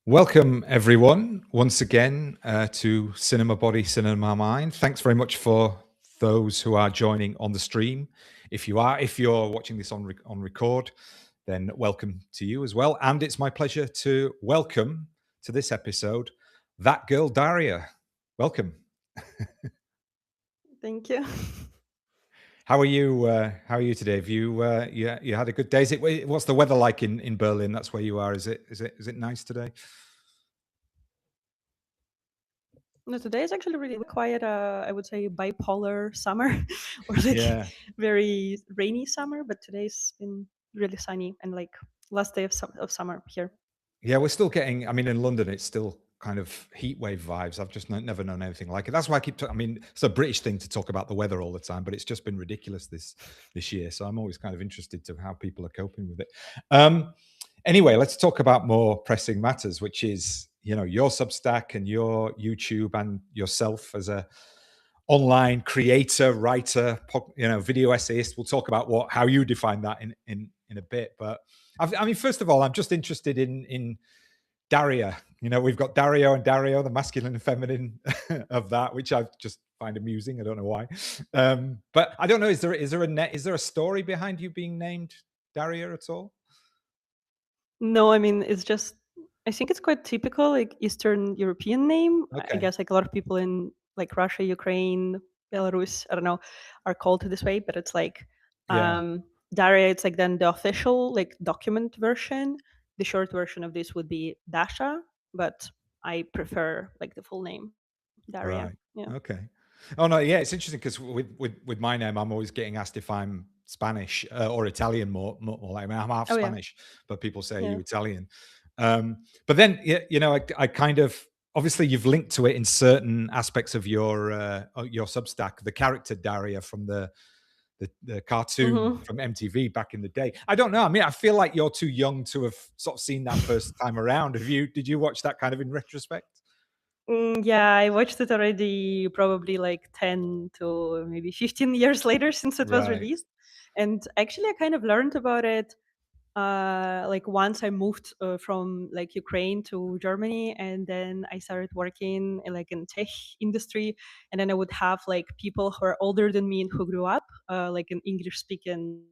Welcome, everyone, once again to Cinema Body, Cinema Mind. Thanks very much for those who are joining on the stream. If you're watching this on record, then welcome to you as well. And it's my pleasure to welcome to this episode that girl Daria. Welcome. Thank you. How are you? How are you today? Have you had a good day? What's the weather like in Berlin? That's where you are. Is it nice today? No, today is actually really quiet. I would say bipolar summer, or like Yeah. very rainy summer. But today's been really sunny and like last day of summer here. Yeah, we're still getting. I mean, in London, it's still kind of heat wave vibes. I've just never known anything like it. That's why I keep. I mean, it's a British thing to talk about the weather all the time, but it's just been ridiculous this year. So I'm always kind of interested to how people are coping with it. Anyway, let's talk about more pressing matters, which is your Substack and your YouTube and yourself as a online creator, writer, video essayist. We'll talk about how you define that in a bit, but. I mean, first of all, I'm just interested in Daria. We've got Dario and Dario, the masculine and feminine of that, which I just find amusing. I don't know why, but I don't know. Is there a story behind you being named Daria at all? No, I mean it's just. I think it's quite typical, like Eastern European name. I Okay. guess like a lot of people in like Russia, Ukraine, Belarus, I don't know, are called this way. But it's like Yeah. Daria. It's like then the official like document version. The short version of this would be Dasha, but I prefer like the full name, Daria. Right. Yeah. Okay. Oh no, yeah, it's interesting because with my name, I'm always getting asked if I'm Spanish or Italian. More like, I mean, I'm half Oh yeah. Spanish, but people say, "Are you Yeah. Italian?" But then, I kind of obviously you've linked to it in certain aspects of your Substack. The character Daria from the cartoon Hmm. from MTV back in the day. I don't know. I mean, I feel like you're too young to have sort of seen that first time around. Did you watch that kind of in retrospect? Yeah, I watched it already probably like 10 to maybe 15 years later since it was Right. released. And actually, I kind of learned about it like once I moved from like Ukraine to Germany, and then I started working in tech industry, and then I would have like people who are older than me and who grew up like in English speaking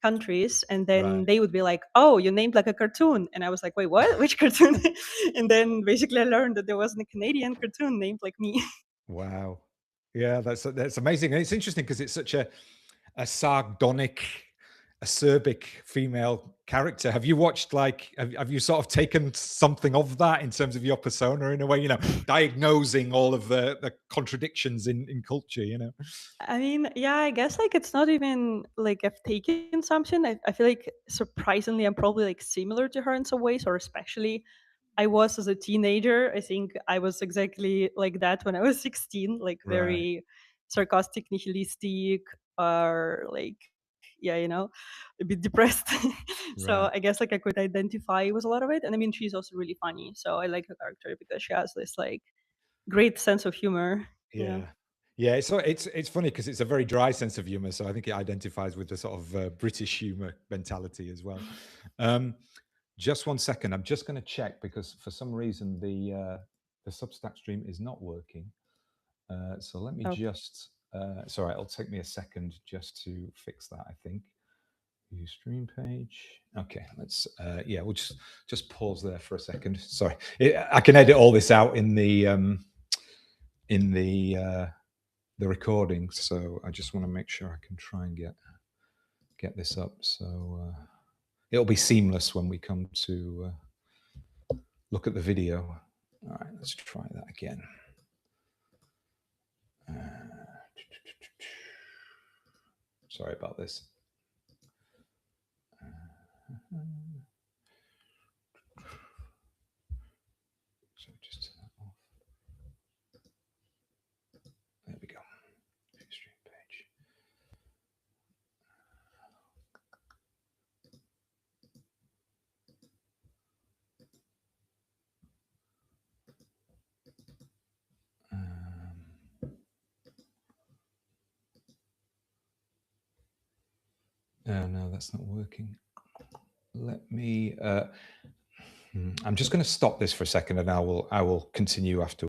countries, and then they would Right. be like, oh, you named like a cartoon, and I was like, wait, what, which cartoon? And then basically I learned that there was a Canadian cartoon named like me. Wow. Yeah, that's amazing. And it's interesting because it's such a sardonic, acerbic female character. Have you watched have you sort of taken something of that in terms of your persona in a way, diagnosing all of the contradictions in culture? I mean, yeah, I guess like it's not even like I've taken something. I feel like surprisingly I'm probably like similar to her in some ways, or especially I was as a teenager. I think I was exactly like that when I was 16, like Right. very sarcastic, nihilistic, or like, yeah, a bit depressed. So I Right. guess like I could identify with a lot of it. And I mean, she's also really funny. So I like her character because she has this like great sense of humor. Yeah. Yeah. Yeah, it's funny because it's a very dry sense of humor, so I think it identifies with the sort of British humor mentality as well. Um, just one second, I'm just going to check because for some reason the Substack stream is not working. So let me Oh, just. Sorry, it'll take me a second just to fix that. I think view stream page. Okay, let's. Yeah, we'll just pause there for a second. Sorry, I can edit all this out in the recording. So I just want to make sure I can try and get this up. So it'll be seamless when we come to look at the video. All right, let's try that again. Sorry about this. So just turn that off. There we go. Stream page. Oh no, that's not working. Let me. I'm just going to stop this for a second, and I will continue after.